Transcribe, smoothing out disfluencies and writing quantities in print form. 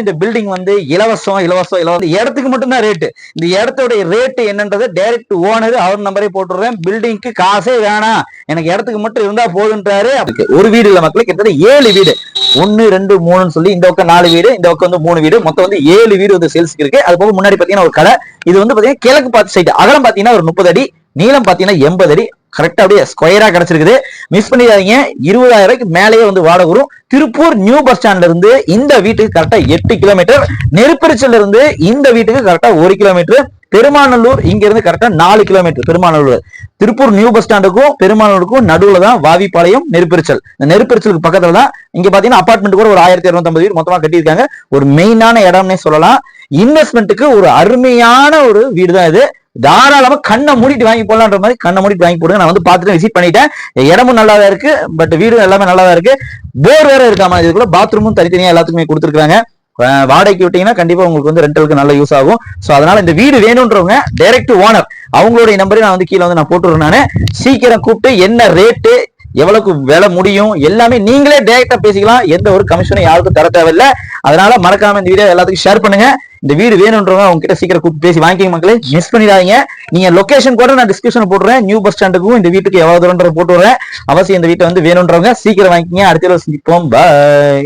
இந்த பில்டிங் வந்து இலவசம் இடத்துக்கு மட்டும்தான் ரேட்டு. இந்த இடத்தோட ரேட்டு என்னன்றது டைரக்ட் ஓனர் அவர் நம்பரே போட்டுறேன். பில்டிங்க்கு காசே வேணாம், எனக்கு இடத்துக்கு மட்டும் இருந்தா போதுன்றாரு. ஒரு வீடு இல்ல மக்களுக்கு, கிட்டத்தட்ட 7 வீடு, 1 2 3 சொல்லி இந்த பக்கம் 4 வீடு, இந்த பக்கம் வந்து 3 வீடு, மொத்தம் வந்து 7 வீடு வந்து சேல்ஸ்க்கு இருக்கு. அது போக முன்னாடி பாத்தீங்கன்னா ஒரு கடை. இது வந்து பாத்தீங்கன்னா கிழக்கு பார்த்து சைடு. அகலம் பாத்தீங்கன்னா ஒரு 30 அடி, நீளம் பாத்தீங்கன்னா 80 அடி. கரெக்டா அப்படியே ஸ்கொயரா கிடைச்சிருக்குது. மிஸ் பண்ணிடாதீங்க. 20,000 ரூபாய்க்கு மேலேயே வந்து வாடகை வரும். திருப்பூர் நியூ பஸ் ஸ்டாண்ட்ல இருந்து இந்த வீட்டுக்கு கரெக்டா 8 கிலோமீட்டர். நெருப்பரிச்சல்ல இருந்து இந்த வீட்டுக்கு கரெக்டா 1 கிலோமீட்டர். பெருமாநல்லூர் இங்க இருந்து கரெக்டா 4 kilometre. Perumanallur Tiruppur new bus ஸ்டாண்டுக்கும் பெருமாநல்லூருக்கும் நடுவுல தான் வாவிப்பாளையம் நெருப்பரிச்சல். இந்த நெருப்பரிச்சலுக்கு பக்கத்துல தான் இங்க பாத்தீங்கன்னா அபார்ட்மெண்ட் கூட ஒரு 1250 வீடு மொத்தமா கட்டியிருக்காங்க. ஒரு மெயினான இடம்னே சொல்லலாம். இன்வெஸ்ட்மெண்ட்டுக்கு ஒரு அருமையான ஒரு வீடு தான் இது. தாராளமா கண்ணை மூடிட்டு வாங்கி போடலான்ற மாதிரி கண்ணை மூடிட்டு வாங்கி போடுங்க. நான் வந்து பார்த்துட்டு விசிட் பண்ணிட்டேன். இடமும் நல்லா தான் இருக்கு, பட் வீடு எல்லாமே நல்லா தான் இருக்கு. போர் வேற இருக்காம, இதுக்குள்ள பாத்ரூமும் தனித்தனியா எல்லாத்துக்குமே கொடுத்துருக்காங்க. வாடகைக்கு விட்டீங்கன்னா கண்டிப்பா உங்களுக்கு வந்து ரெண்டலுக்கு நல்ல யூஸ் ஆகும். சோ அதனால இந்த வீடு வேணும்ன்றவங்க டைரக்ட் ஓனர் அவங்களுடைய நம்பரை நான் வந்து கீழே வந்து நான் போட்டுறேன். நானு சீக்கிரம் கூப்பிட்டு என்ன ரேட்டு, எவ்வளவுக்கு விலை முடியும் எல்லாமே நீங்களே டைரக்டா பேசிக்கலாம். எந்த ஒரு கமிஷனும் யாருக்கும் தர தேவையில்லை. அதனால மறக்காம இந்த வீடியோ எல்லாத்துக்கும் ஷேர் பண்ணுங்க. இந்த வீடு வேணும்ன்றவங்க அவங்க கிட்ட சீக்கிரம் கூப்பிட்டு பேசி வாங்கிக்க மக்களே, மிஸ் பண்ணிடாதீங்க. நீங்க லொகேஷன் கூட நான் டிஸ்கிரிப்ஷன் போட்டுறேன். நியூ பஸ் ஸ்டாண்டுக்கும் இந்த வீட்டுக்கு எவ்வளவு தூரம் போட்டுறேன். அவசியம் இந்த வீட்டை வந்து வேணும்ன்றவங்க சீக்கிரம் வாங்கிக்கங்க. அடுத்த சந்திப்போம். பாய்.